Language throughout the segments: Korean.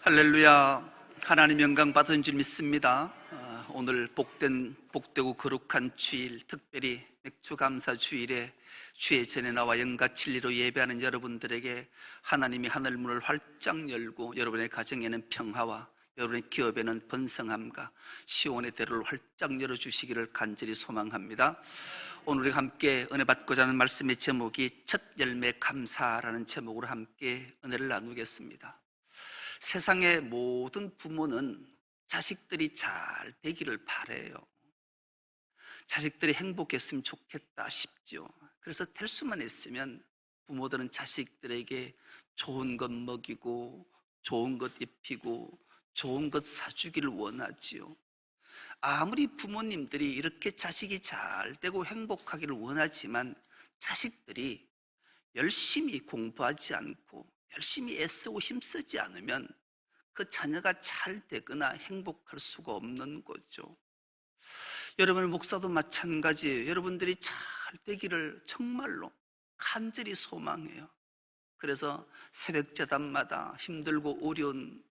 할렐루야. 하나님 영광 받은 줄 믿습니다. 오늘 복되고 거룩한 주일, 특별히 맥주감사 주일에 주의 전에 나와 영과 진리로 예배하는 여러분들에게 하나님이 하늘문을 활짝 열고 여러분의 가정에는 평화와 여러분의 기업에는 번성함과 시온의 대로를 활짝 열어주시기를 간절히 소망합니다. 오늘 우리 함께 은혜 받고자 하는 말씀의 제목이 첫 열매 감사라는 제목으로 함께 은혜를 나누겠습니다. 세상의 모든 부모는 자식들이 잘 되기를 바라요. 자식들이 행복했으면 좋겠다 싶죠. 그래서 될 수만 있으면 부모들은 자식들에게 좋은 것 먹이고 좋은 것 입히고 좋은 것 사주기를 원하지요. 아무리 부모님들이 이렇게 자식이 잘 되고 행복하기를 원하지만 자식들이 열심히 공부하지 않고 열심히 애쓰고 힘쓰지 않으면 그 자녀가 잘 되거나 행복할 수가 없는 거죠. 여러분의 목사도 마찬가지예요. 여러분들이 잘 되기를 정말로 간절히 소망해요. 그래서 새벽 제단마다 힘들고 어려운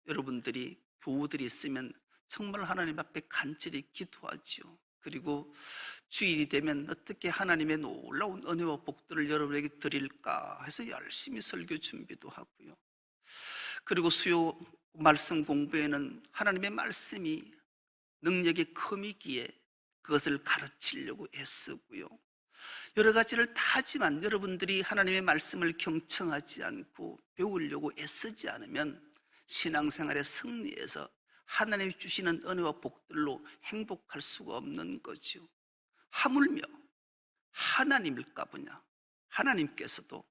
여러분들이 교우들이 있으면 정말 하나님 앞에 간절히 기도하지요. 그리고 주일이 되면 어떻게 하나님의 놀라운 은혜와 복들을 여러분에게 드릴까 해서 열심히 설교 준비도 하고요. 그리고 수요 말씀 공부에는 하나님의 말씀이 능력이 큼이기에 그것을 가르치려고 애쓰고요. 여러 가지를 다 하지만 여러분들이 하나님의 말씀을 경청하지 않고 배우려고 애쓰지 않으면 신앙생활의 승리에서 하나님이 주시는 은혜와 복들로 행복할 수가 없는 거죠. 하물며 하나님일까 보냐. 하나님께서도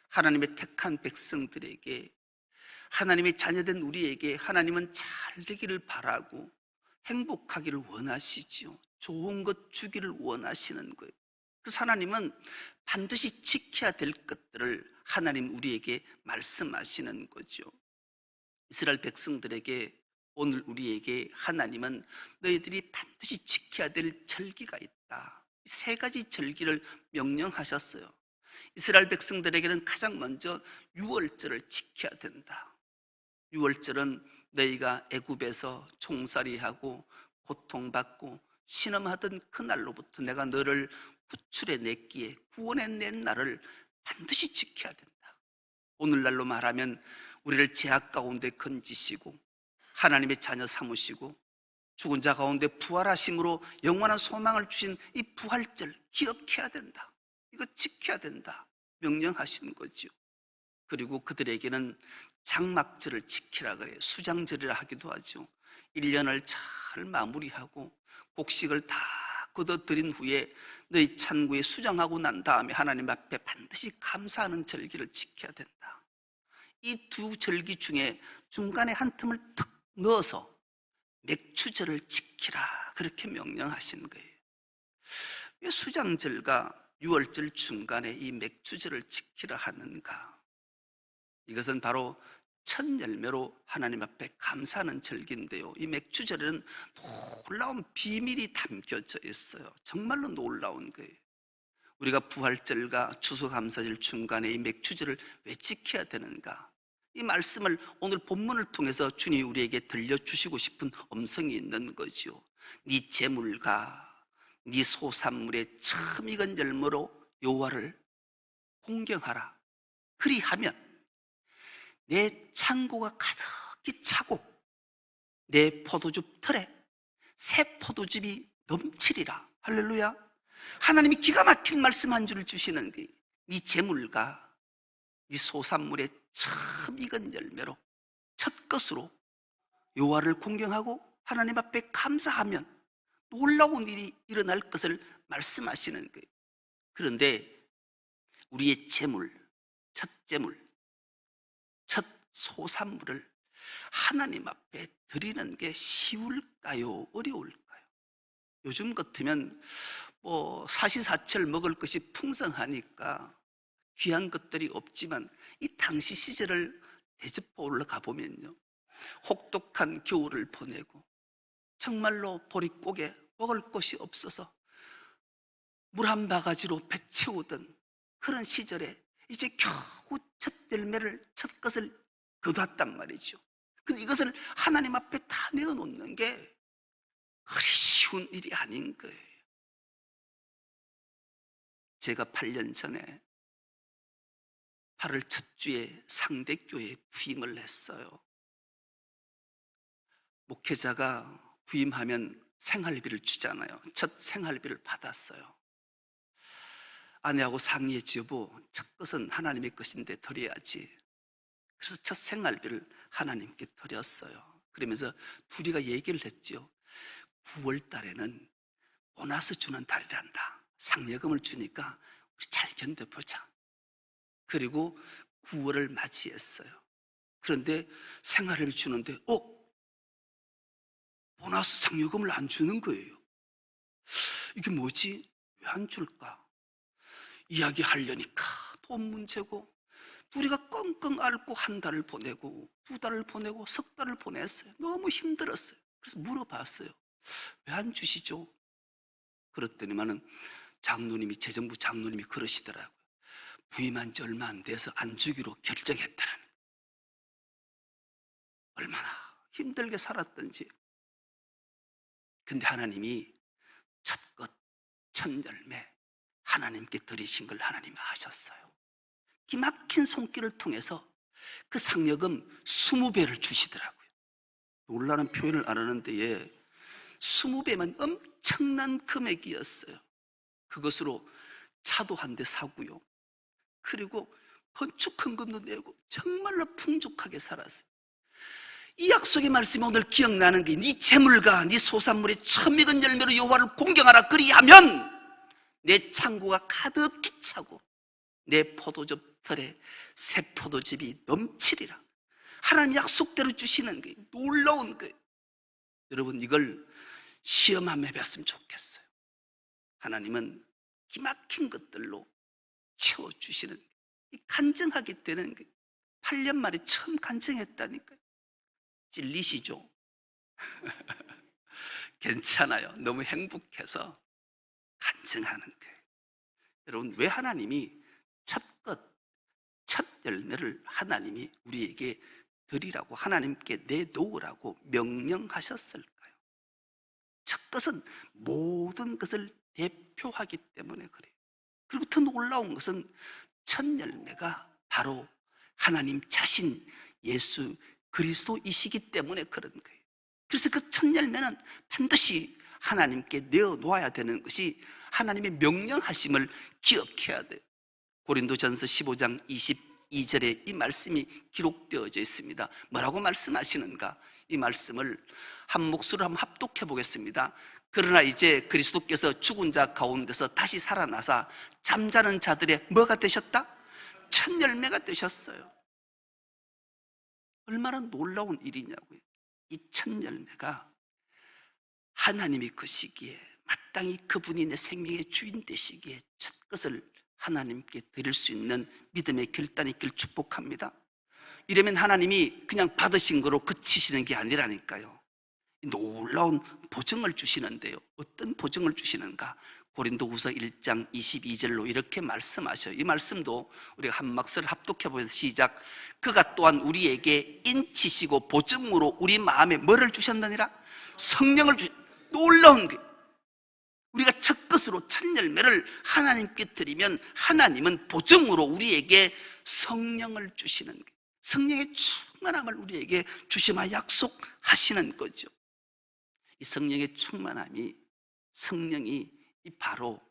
하나님의 택한 백성들에게, 하나님의 자녀된 우리에게 하나님은 잘 되기를 바라고 행복하기를 원하시지요. 좋은 것 주기를 원하시는 거예요. 그래서 하나님은 반드시 지켜야 될 것들을 하나님 우리에게 말씀하시는 거죠. 이스라엘 백성들에게, 오늘 우리에게 하나님은 너희들이 반드시 지켜야 될 절기가 있다. 세 가지 절기를 명령하셨어요. 이스라엘 백성들에게는 가장 먼저 유월절을 지켜야 된다. 유월절은 너희가 애굽에서 종살이하고 고통받고 신음하던 그날로부터 내가 너를 구출해냈기에 구원해낸 날을 반드시 지켜야 된다. 오늘날로 말하면 우리를 죄악 가운데 건지시고 하나님의 자녀 삼으시고 죽은 자 가운데 부활하심으로 영원한 소망을 주신 이 부활절 기억해야 된다. 이거 지켜야 된다. 명령하시는 거죠. 그리고 그들에게는 장막절을 지키라 그래요. 수장절이라 하기도 하죠. 1년을 잘 마무리하고 곡식을 다 거둬들인 후에 너희 창고에 수장하고 난 다음에 하나님 앞에 반드시 감사하는 절기를 지켜야 된다. 이 두 절기 중에 중간에 한 틈을 툭 넣어서 맥추절을 지키라 그렇게 명령하신 거예요. 왜 수장절과 유월절 중간에 이 맥추절을 지키라 하는가? 이것은 바로 첫 열매로 하나님 앞에 감사하는 절기인데요. 이 맥추절에는 놀라운 비밀이 담겨져 있어요. 정말로 놀라운 거예요. 우리가 부활절과 추수감사절 중간에 이 맥추절을 왜 지켜야 되는가? 이 말씀을 오늘 본문을 통해서 주님이 우리에게 들려주시고 싶은 음성이 있는 거죠. 네 재물과 네 소산물의 처음 익은 열매로 여호와를 공경하라. 그리하면 내 창고가 가득히 차고 내 포도주 틀에 새 포도즙이 넘치리라. 할렐루야. 하나님이 기가 막힌 말씀 한 줄을 주시는 게, 네 재물과 네 소산물의 처음 익은 열매로 첫 것으로 여호와를 공경하고 하나님 앞에 감사하면 놀라운 일이 일어날 것을 말씀하시는 거예요. 그런데 우리의 재물, 첫 재물, 첫 소산물을 하나님 앞에 드리는 게 쉬울까요? 어려울까요? 요즘 같으면 사시사철 먹을 것이 풍성하니까 귀한 것들이 없지만 이 당시 시절을 대접해 올라가 보면요, 혹독한 겨울을 보내고 정말로 보릿고개 먹을 것이 없어서 물 한 바가지로 배 채우던 그런 시절에 이제 겨우 첫 열매를, 첫 것을 거두었단 말이죠. 근데 이것을 하나님 앞에 다 내어놓는 게 그리 쉬운 일이 아닌 거예요. 제가 8년 전에 8월 첫 주에 상대교회에 부임을 했어요. 목회자가 부임하면 생활비를 주잖아요. 첫 생활비를 받았어요. 아내하고 상의했지. 여보, 첫 것은 하나님의 것인데 드려야지. 그래서 첫 생활비를 하나님께 드렸어요. 그러면서 둘이가 얘기를 했죠. 9월 달에는 보너스 주는 달이란다. 상여금을 주니까 우리 잘 견뎌보자. 그리고 9월을 맞이했어요. 그런데 생활비를 주는데 보너스 상여금을 안 주는 거예요. 이게 뭐지? 왜 안 줄까? 이야기하려니까 돈 문제고, 우리가 끙끙 앓고 한 달을 보내고 2달을 보내고 3달을 보냈어요. 너무 힘들었어요. 그래서 물어봤어요. 왜 안 주시죠? 그랬더니만은 장로님이, 재정부 장로님이 그러시더라고요. 부임한 지 얼마 안 돼서 안 주기로 결정했다는. 얼마나 힘들게 살았던지. 근데 하나님이 첫 것, 첫 열매 하나님께 드리신 걸 하나님이 하셨어요. 기막힌 손길을 통해서 그 상여금 20배를 주시더라고요. 놀라는 표현을 안 하는데 20배면 엄청난 금액이었어요. 그것으로 차도 한 대 사고요. 그리고 건축 헌금도 내고 정말로 풍족하게 살았어요. 이 약속의 말씀이 오늘 기억나는 게, 네 재물과 네 소산물의 처음 익은 열매로 여호와를 공경하라. 그리하면 내 창고가 가득히 차고 내 포도즙 털에 새 포도즙이 넘치리라. 하나님 약속대로 주시는 게 놀라운 거예요. 여러분, 이걸 시험함에 배웠으면 좋겠어요. 하나님은 기막힌 것들로 채워주시는 거예요. 간증하게 되는 거예요. 8년 만에 처음 간증했다니까요. 찔리시죠? 괜찮아요. 너무 행복해서 간증하는 거예요. 여러분, 왜 하나님이 첫 것, 첫 열매를 하나님이 우리에게 드리라고, 하나님께 내놓으라고 명령하셨을까요? 첫 것은 모든 것을 대표하기 때문에 그래요. 그리고 더 놀라운 것은 첫 열매가 바로 하나님 자신 예수 그리스도이시기 때문에 그런 거예요. 그래서 그 첫 열매는 반드시 하나님께 내어놓아야 되는 것이 하나님의 명령하심을 기억해야 돼요. 고린도전서 15장 22절에 이 말씀이 기록되어져 있습니다. 뭐라고 말씀하시는가? 이 말씀을 한 목소리로 한번 합독해 보겠습니다. 그러나 이제 그리스도께서 죽은 자 가운데서 다시 살아나사 잠자는 자들의 뭐가 되셨다? 첫 열매가 되셨어요. 얼마나 놀라운 일이냐고요. 이 첫 열매가 하나님이 그 시기에 마땅히 그분이 내 생명의 주인 되시기에 첫 것을 하나님께 드릴 수 있는 믿음의 결단이 있길 축복합니다. 이러면 하나님이 그냥 받으신 거로 그치시는 게 아니라니까요. 놀라운 보증을 주시는데요. 어떤 보증을 주시는가? 고린도후서 1장 22절로 이렇게 말씀하셔요. 이 말씀도 우리가 한 막스를 합독해 보면서 시작. 그가 또한 우리에게 인치시고 보증으로 우리 마음에 뭐를 주셨느니라? 성령을 놀라운 게, 우리가 첫 것으로 첫 열매를 하나님께 드리면 하나님은 보증으로 우리에게 성령을 주시는 거예요. 성령의 충만함을 우리에게 주시마 약속하시는 거죠. 이 성령의 충만함이, 성령이 바로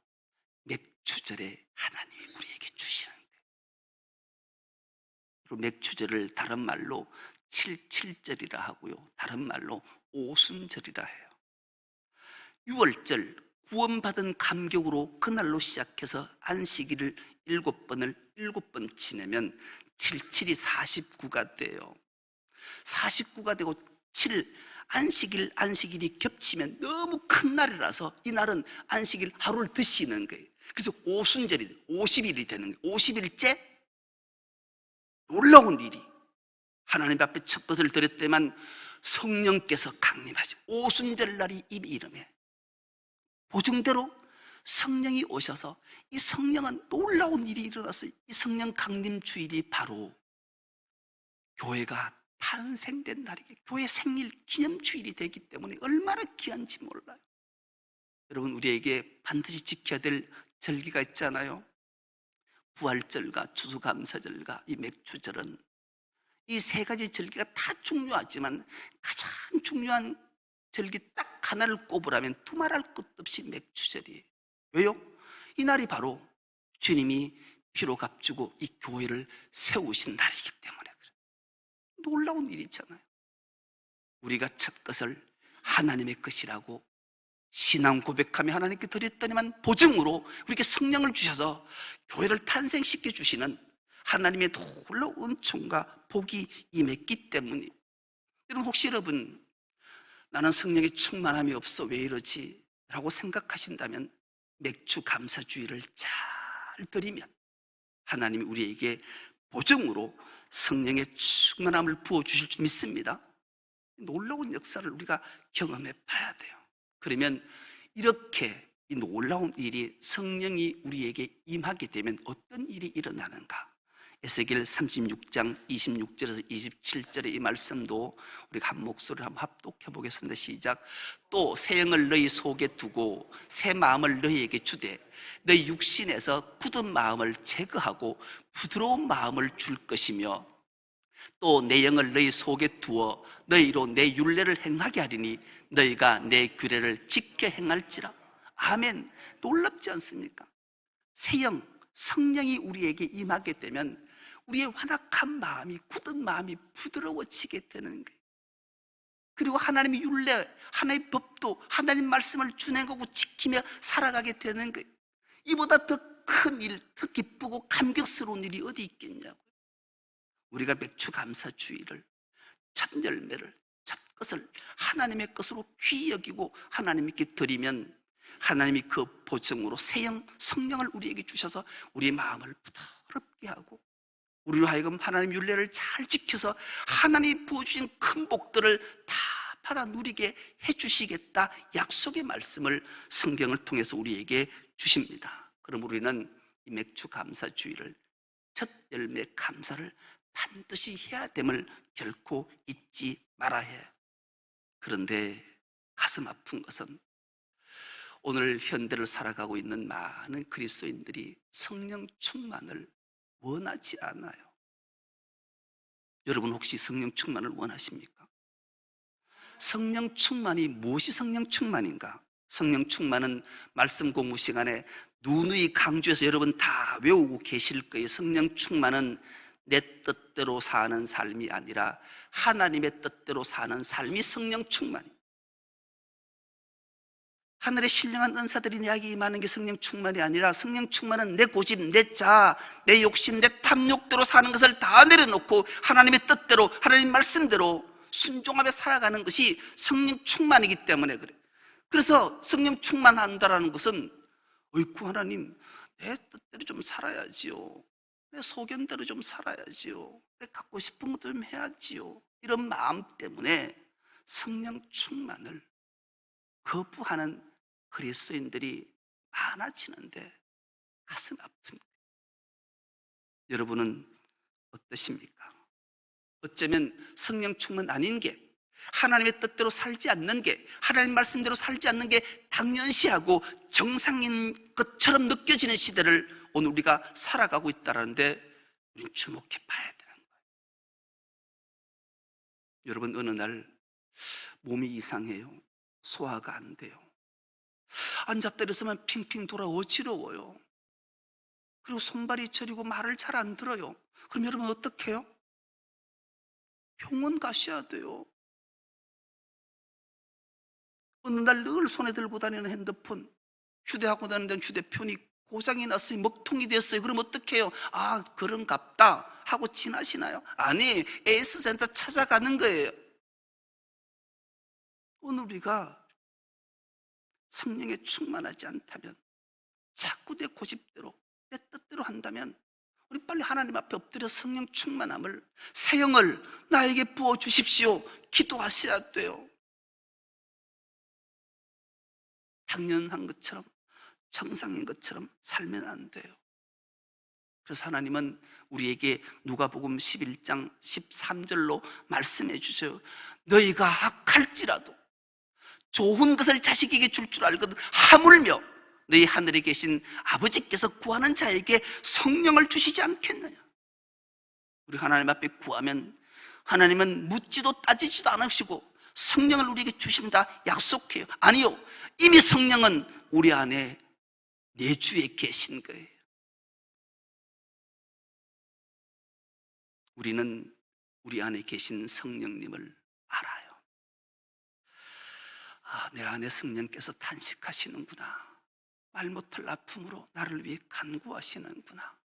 맥추절에 하나님이 우리에게 주시는 거예요. 그리고 맥추절을 다른 말로 7.7절이라 하고요, 다른 말로 오순절이라 해요. 6월절, 구원받은 감격으로 그날로 시작해서 안식일을 7번 지내면 7이 49가 돼요. 49가 되고 7, 안식일이 겹치면 너무 큰 날이라서 이날은 안식일 하루를 드시는 거예요. 그래서 오순절이 50일이 되는 거예요. 50일째 놀라운 일이, 하나님 앞에 첫 것을 드렸더만 성령께서 강림하시고 오순절 날이 이 이름에 보증대로 성령이 오셔서, 이 성령은 놀라운 일이 일어났어요. 이 성령 강림 주일이 바로 교회가 탄생된 날이 교회 생일 기념주일이 되기 때문에 얼마나 귀한지 몰라요. 여러분, 우리에게 반드시 지켜야 될 절기가 있잖아요. 부활절과 추수감사절과 이 맥주절은, 이 세 가지 절기가 다 중요하지만 가장 중요한 절기 딱 하나를 꼽으라면 두말할 것도 없이 맥주절이에요. 왜요? 이 날이 바로 주님이 피로 값주고 이 교회를 세우신 날이기 때문에 그래요. 놀라운 일이잖아요. 우리가 첫 것을 하나님의 것이라고 신앙 고백하며 하나님께 드렸더니만 보증으로 우리에게 성령을 주셔서 교회를 탄생시켜 주시는 하나님의 놀라운 은총과 복이 임했기 때문에, 여러분, 혹시 여러분 나는 성령의 충만함이 없어 왜 이러지? 라고 생각하신다면 맥주 감사주의를 잘 드리면 하나님이 우리에게 보증으로 성령의 충만함을 부어주실 줄 믿습니다. 놀라운 역사를 우리가 경험해 봐야 돼요. 그러면 이렇게 이 놀라운 일이 성령이 우리에게 임하게 되면 어떤 일이 일어나는가? 에스겔 36장 26절에서 27절의 이 말씀도 우리가 한 목소리를 한번 합독해 보겠습니다. 시작. 또 새 영을 너희 속에 두고 새 마음을 너희에게 주되 너희 육신에서 굳은 마음을 제거하고 부드러운 마음을 줄 것이며 또 내 영을 너희 속에 두어 너희로 내 율례를 행하게 하리니 너희가 내 규례를 지켜 행할지라. 아멘. 놀랍지 않습니까? 새 영, 성령이 우리에게 임하게 되면 우리의 완악한 마음이, 굳은 마음이 부드러워지게 되는 거예요. 그리고 하나님의 율례, 하나님의 법도 하나님 말씀을 준행하고 지키며 살아가게 되는 거예요. 이보다 더 큰 일, 더 기쁘고 감격스러운 일이 어디 있겠냐고요. 우리가 맥주 감사주의를, 첫 열매를, 첫 것을 하나님의 것으로 귀히 여기고 하나님께 드리면 하나님이 그 보증으로 새 영, 성령을 우리에게 주셔서 우리의 마음을 부드럽게 하고 우리로 하여금 하나님 율례를 잘 지켜서 하나님이 부어주신 큰 복들을 다 받아 누리게 해주시겠다 약속의 말씀을 성경을 통해서 우리에게 주십니다. 그럼 우리는 이 맥주 감사주의를, 첫 열매 감사를 반드시 해야 됨을 결코 잊지 말아야 해요. 그런데 가슴 아픈 것은 오늘 현대를 살아가고 있는 많은 그리스도인들이 성령 충만을 원하지 않아요. 여러분 혹시 성령 충만을 원하십니까? 성령 충만이 무엇이 성령 충만인가? 성령 충만은 말씀 공부 시간에 누누이 강조해서 여러분 다 외우고 계실 거예요. 성령 충만은 내 뜻대로 사는 삶이 아니라 하나님의 뜻대로 사는 삶이 성령 충만이에요. 하늘의 신령한 은사들이 내게 임하는 게 성령 충만이 아니라 성령 충만은 내 고집, 내 자아, 내 욕심, 내 탐욕대로 사는 것을 다 내려놓고 하나님의 뜻대로, 하나님 말씀대로 순종하며 살아가는 것이 성령 충만이기 때문에 그래요. 그래서 성령 충만한다라는 것은 어이구 하나님, 내 뜻대로 좀 살아야지요, 내 소견대로 좀 살아야지요, 내 갖고 싶은 것도 좀 해야지요, 이런 마음 때문에 성령 충만을 거부하는 그리스도인들이 많아지는데 가슴 아픈 거예요. 여러분은 어떠십니까? 어쩌면 성령 충만 아닌 게, 하나님의 뜻대로 살지 않는 게, 하나님 말씀대로 살지 않는 게 당연시하고 정상인 것처럼 느껴지는 시대를 오늘 우리가 살아가고 있다는데 우리는 주목해 봐야 되는 거예요. 여러분, 어느 날 몸이 이상해요. 소화가 안 돼요. 앉았다 일어서면 핑핑 돌아 어지러워요. 그리고 손발이 저리고 말을 잘 안 들어요. 그럼 여러분 어떻게 해요? 병원 가셔야 돼요. 어느 날 늘 손에 들고 다니는 핸드폰, 휴대하고 다니는 휴대폰이 고장이 났어요. 먹통이 됐어요. 그럼 어떻게 해요? 아, 그런갑다 하고 지나시나요? 아니, AS센터 찾아가는 거예요. 오늘 우리가 성령에 충만하지 않다면, 자꾸 내 고집대로 내 뜻대로 한다면 우리 빨리 하나님 앞에 엎드려 성령 충만함을, 새 영을 나에게 부어주십시오 기도하셔야 돼요. 당연한 것처럼, 정상인 것처럼 살면 안 돼요. 그래서 하나님은 우리에게 누가복음 11장 13절로 말씀해 주세요. 너희가 악할지라도 좋은 것을 자식에게 줄 줄 알거든 하물며 너희 하늘에 계신 아버지께서 구하는 자에게 성령을 주시지 않겠느냐. 우리 하나님 앞에 구하면 하나님은 묻지도 따지지도 않으시고 성령을 우리에게 주신다 약속해요. 아니요, 이미 성령은 우리 안에 내주에 계신 거예요. 우리는 우리 안에 계신 성령님을 알아요. 내 안에 성령께서 탄식하시는구나. 말 못할 아픔으로 나를 위해 간구하시는구나.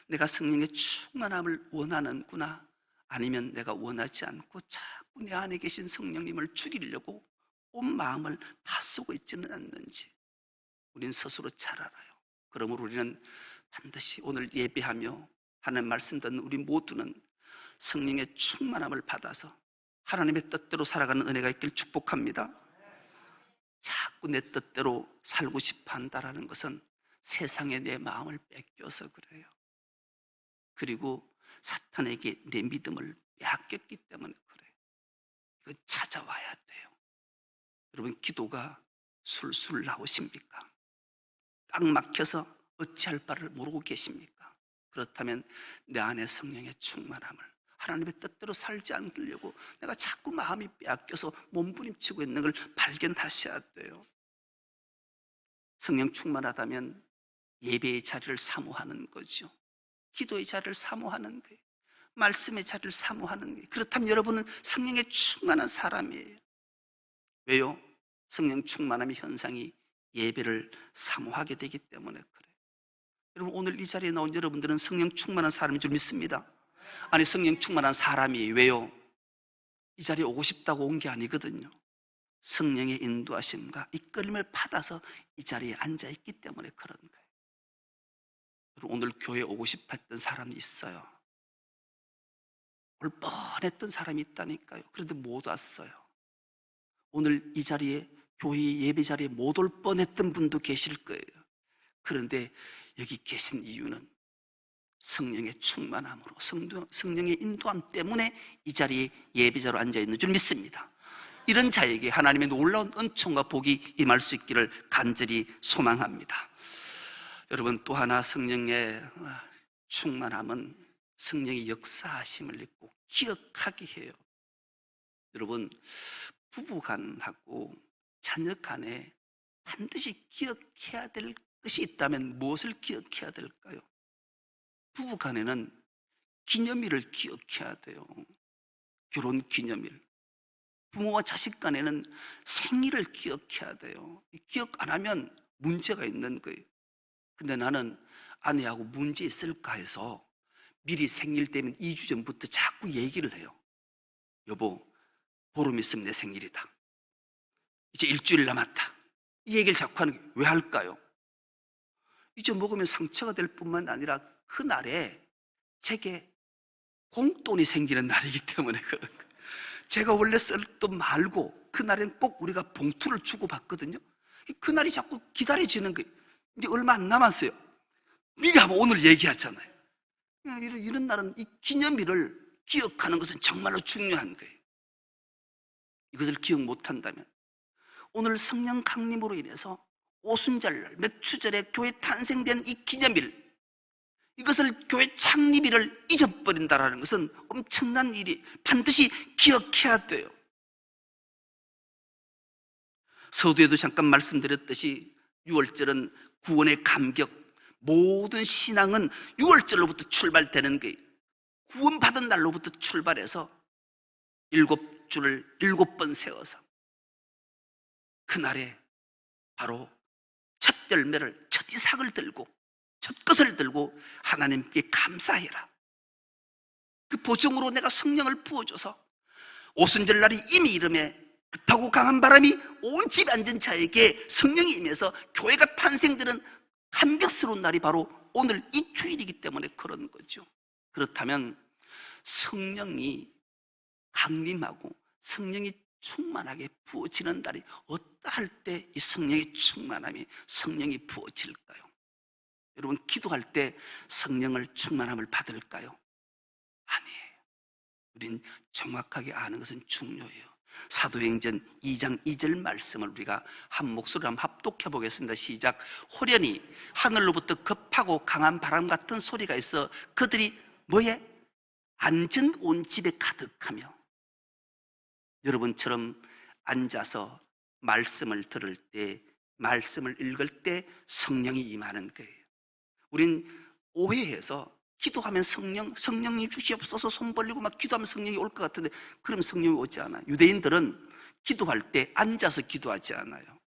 내가 성령의 충만함을 원하는구나. 아니면 내가 원하지 않고 자꾸 내 안에 계신 성령님을 죽이려고 온 마음을 다 쏘고 있지는 않는지 우린 스스로 잘 알아요. 그러므로 우리는 반드시 오늘 예배하며 하나님 말씀 듣는 우리 모두는 성령의 충만함을 받아서 하나님의 뜻대로 살아가는 은혜가 있길 축복합니다. 자꾸 내 뜻대로 살고 싶어 한다는 것은 세상에 내 마음을 뺏겨서 그래요. 그리고 사탄에게 내 믿음을 빼앗겼기 때문에 그래요. 이거 찾아와야 돼요. 여러분, 기도가 술술 나오십니까? 꽉 막혀서 어찌할 바를 모르고 계십니까? 그렇다면 내 안에 성령의 충만함을 하나님의 뜻대로 살지 않으려고 내가 자꾸 마음이 빼앗겨서 몸부림치고 있는 걸 발견하셔야 돼요. 성령 충만하다면 예배의 자리를 사모하는 거죠. 기도의 자리를 사모하는 거예요. 말씀의 자리를 사모하는 거예요. 그렇다면 여러분은 성령에 충만한 사람이에요. 왜요? 성령 충만함의 현상이 예배를 사모하게 되기 때문에 그래요. 여러분, 오늘 이 자리에 나온 여러분들은 성령 충만한 사람인 줄 믿습니다. 아니, 성령 충만한 사람이 왜요? 이 자리에 오고 싶다고 온 게 아니거든요. 성령의 인도하심과 이끌림을 받아서 이 자리에 앉아있기 때문에 그런 거예요. 여러분, 오늘 교회에 오고 싶어 했던 사람이 있어요. 올 뻔했던 사람이 있다니까요. 그런데 못 왔어요. 오늘 이 자리에, 교회 예배 자리에 못 올 뻔했던 분도 계실 거예요. 그런데 여기 계신 이유는 성령의 충만함으로, 성령의 인도함 때문에 이 자리에 예배자로 앉아있는 줄 믿습니다. 이런 자에게 하나님의 놀라운 은총과 복이 임할 수 있기를 간절히 소망합니다. 여러분, 또 하나 성령의 충만함은 성령의 역사하심을 잊고 기억하게 해요. 여러분, 부부간하고 자녀간에 반드시 기억해야 될 것이 있다면 무엇을 기억해야 될까요? 부부간에는 기념일을 기억해야 돼요. 결혼 기념일. 부모와 자식 간에는 생일을 기억해야 돼요. 기억 안 하면 문제가 있는 거예요. 근데 나는 아내하고 문제 있을까 해서 미리 생일 때면 2주 전부터 자꾸 얘기를 해요. 여보, 보름 있으면 내 생일이다. 이제 일주일 남았다. 이 얘기를 자꾸 하는 게 왜 할까요? 잊어먹으면 상처가 될 뿐만 아니라 그날에 제게 공돈이 생기는 날이기 때문에 그런 거예요. 제가 원래 쓸 돈 말고 그날엔 꼭 우리가 봉투를 주고 받거든요. 그날이 자꾸 기다려지는 거예요. 이제 얼마 안 남았어요. 미리 하면 오늘 얘기하잖아요. 이런 날은 이 기념일을 기억하는 것은 정말로 중요한 거예요. 이것을 기억 못한다면 오늘 성령 강림으로 인해서 오순절날, 맥추절에 교회 탄생된 이 기념일, 이것을 교회 창립일을 잊어버린다는 것은 엄청난 일이 반드시 기억해야 돼요. 서두에도 잠깐 말씀드렸듯이 6월절은 구원의 감격, 모든 신앙은 6월절로부터 출발되는 거예요. 구원받은 날로부터 출발해서 7줄을 7번 세워서 그날에 바로 첫 열매를, 첫 이삭을 들고 첫 것을 들고 하나님께 감사해라. 그 보증으로 내가 성령을 부어줘서 오순절날이 이미 이름에 급하고 강한 바람이 온 집에 앉은 자에게 성령이 임해서 교회가 탄생되는 감격스러운 날이 바로 오늘 이 주일이기 때문에 그런 거죠. 그렇다면 성령이 강림하고 성령이 충만하게 부어지는 날이 어떠할 때 이 성령의 충만함이 성령이 부어질까요? 여러분, 기도할 때 성령을 충만함을 받을까요? 아니에요. 우린 정확하게 아는 것은 중요해요. 사도행전 2장 2절 말씀을 우리가 한 목소리로 한번 합독해 보겠습니다. 시작. 호련히 하늘로부터 급하고 강한 바람 같은 소리가 있어 그들이 뭐에? 앉은 온 집에 가득하며. 여러분처럼 앉아서 말씀을 들을 때, 말씀을 읽을 때 성령이 임하는 거예요. 우린 오해해서 기도하면 성령님 주시옵소서 손 벌리고 막 기도하면 성령이 올 것 같은데, 그럼 성령이 오지 않아요. 유대인들은 기도할 때 앉아서 기도하지 않아요.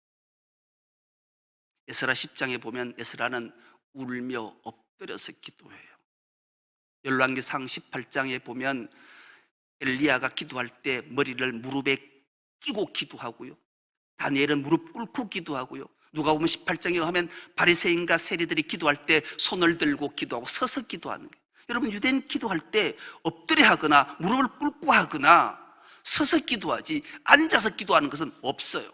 에스라 10장에 보면 에스라는 울며 엎드려서 기도해요. 열왕기상 18장에 보면 엘리야가 기도할 때 머리를 무릎에 끼고 기도하고요. 다니엘은 무릎 꿇고 기도하고요. 누가 보면 18장에 하면 바리새인과 세리들이 기도할 때 손을 들고 기도하고 서서 기도하는 거예요. 여러분, 유대인 기도할 때 엎드려 하거나 무릎을 꿇고 하거나 서서 기도하지 앉아서 기도하는 것은 없어요.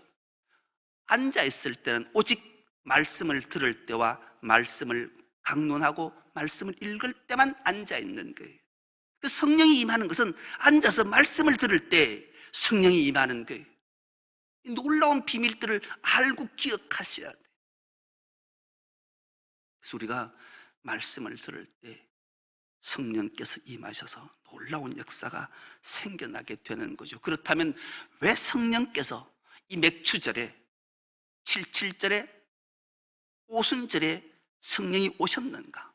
앉아 있을 때는 오직 말씀을 들을 때와 말씀을 강론하고 말씀을 읽을 때만 앉아 있는 거예요. 그 성령이 임하는 것은 앉아서 말씀을 들을 때 성령이 임하는 거예요. 놀라운 비밀들을 알고 기억하셔야 돼요. 그래서 우리가 말씀을 들을 때 성령께서 임하셔서 놀라운 역사가 생겨나게 되는 거죠. 그렇다면 왜 성령께서 이 맥추절에 77절에 오순절에 성령이 오셨는가?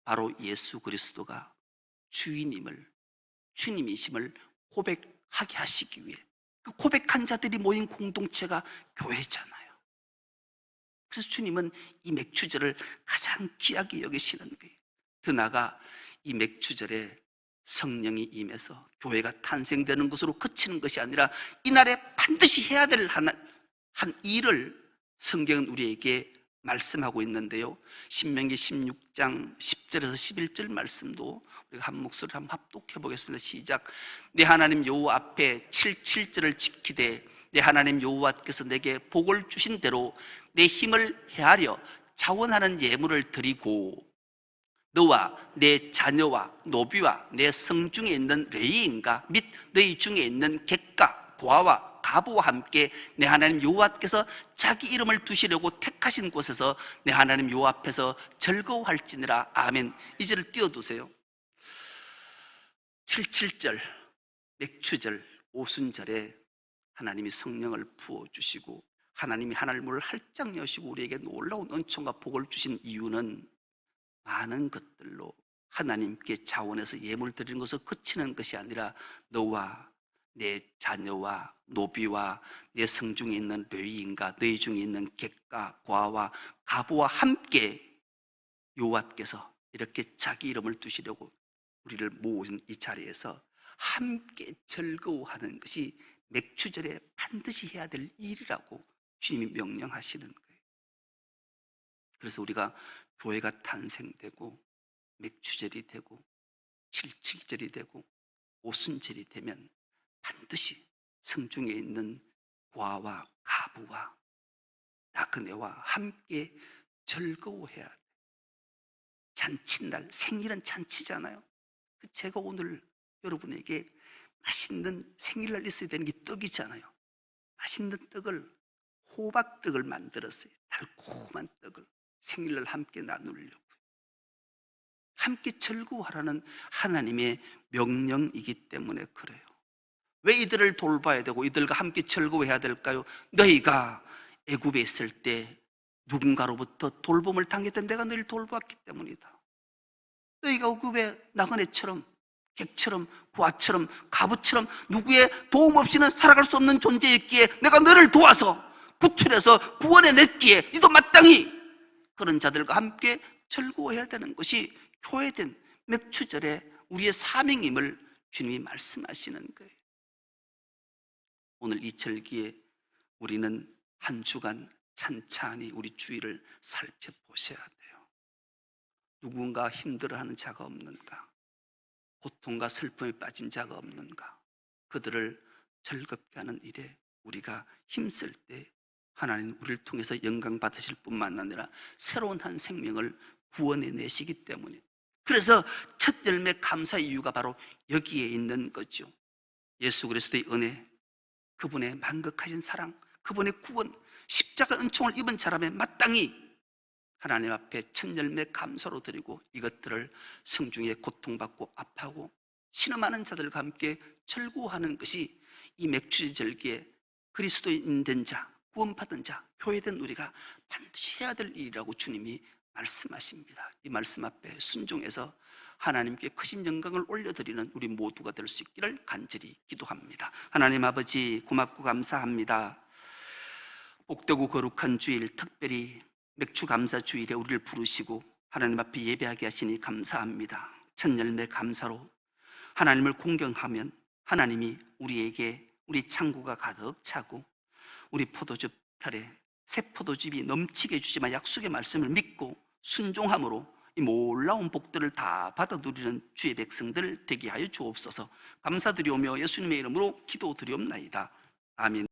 바로 예수 그리스도가 주님이심을 고백하게 하시기 위해, 그 고백한 자들이 모인 공동체가 교회잖아요. 그래서 주님은 이 맥추절을 가장 귀하게 여기시는 거예요. 더 나아가 이 맥추절에 성령이 임해서 교회가 탄생되는 것으로 그치는 것이 아니라 이날에 반드시 해야 될 한 일을 성경은 우리에게 말씀하고 있는데요. 신명기 16장 10절에서 11절 말씀도 우리가 한 목소리로 한번 합독해 보겠습니다. 시작. 내 하나님 여호와 앞에 77절을 지키되 내 하나님 여호와께서 내게 복을 주신 대로 내 힘을 헤아려 자원하는 예물을 드리고 너와 내 자녀와 노비와 내 성중에 있는 레위인과 및 너희 중에 있는 객과 고아와 가부와 함께 내 하나님 여호와께서 자기 이름을 두시려고 택하신 곳에서 내 하나님 여호와 앞에서 즐거워할지니라. 아멘. 이 절을 띄워두세요. 77절 맥추절 오순절에 하나님이 성령을 부어주시고 하나님이 하늘문을 활짝 여시고 우리에게 놀라운 은총과 복을 주신 이유는 많은 것들로 하나님께 자원해서 예물 드리는 것을 그치는 것이 아니라 너와 내 자녀와 노비와 내 성중에 있는 레위인과 너희 중에 있는 객과 고아와 가부와 함께 여호와께서 이렇게 자기 이름을 두시려고 우리를 모은 이 자리에서 함께 즐거워하는 것이 맥추절에 반드시 해야 될 일이라고 주님이 명령하시는 거예요. 그래서 우리가 교회가 탄생되고 맥추절이 되고 77절이 되고 오순절이 되면 반드시 성중에 있는 고아와 가부와 나그네와 함께 즐거워해야 돼. 잔칫날, 생일은 잔치잖아요. 제가 오늘 여러분에게 맛있는 생일날 있어야 되는 게 떡이잖아요. 맛있는 떡을, 호박떡을 만들었어요. 달콤한 떡을 생일날 함께 나누려고. 함께 즐거워하라는 하나님의 명령이기 때문에 그래요. 왜 이들을 돌봐야 되고 이들과 함께 즐거워해야 될까요? 너희가 애굽에 있을 때 누군가로부터 돌봄을 당했던 내가 너희를 돌보았기 때문이다. 너희가 애굽의 나그네처럼 객처럼 고아처럼 가부처럼 누구의 도움 없이는 살아갈 수 없는 존재였기에 내가 너를 도와서 구출해서 구원해냈기에 너도 마땅히 그런 자들과 함께 즐거워해야 되는 것이 교회된 맥추절에 우리의 사명임을 주님이 말씀하시는 거예요. 오늘 이 절기에 우리는 한 주간 찬찬히 우리 주위를 살펴보셔야 돼요. 누군가 힘들어하는 자가 없는가? 고통과 슬픔에 빠진 자가 없는가? 그들을 즐겁게 하는 일에 우리가 힘쓸 때 하나님 우리를 통해서 영광 받으실 뿐만 아니라 새로운 한 생명을 구원해 내시기 때문에, 그래서 첫 열매 감사의 이유가 바로 여기에 있는 거죠. 예수 그리스도의 은혜, 그분의 만극하신 사랑, 그분의 구원, 십자가 은총을 입은 사람의 마땅히 하나님 앞에 첫 열매 감사로 드리고, 이것들을 성중에 고통받고 아파하고 신음하는 자들과 함께 절구하는 것이 이 맥주의 절기에 그리스도인 된 자, 구원받은 자, 교회된 우리가 반드시 해야 될 일이라고 주님이 말씀하십니다. 이 말씀 앞에 순종해서 하나님께 크신 영광을 올려드리는 우리 모두가 될 수 있기를 간절히 기도합니다. 하나님 아버지, 고맙고 감사합니다. 복되고 거룩한 주일, 특별히 맥주 감사 주일에 우리를 부르시고 하나님 앞에 예배하게 하시니 감사합니다. 첫 열매 감사로 하나님을 공경하면 하나님이 우리에게 우리 창고가 가득 차고 우리 포도즙 털에 새 포도즙이 넘치게 해주지만 약속의 말씀을 믿고 순종함으로 이 놀라운 복들을 다 받아 누리는 주의 백성들 되게 하여 주옵소서. 감사드리오며 예수님의 이름으로 기도드리옵나이다. 아멘.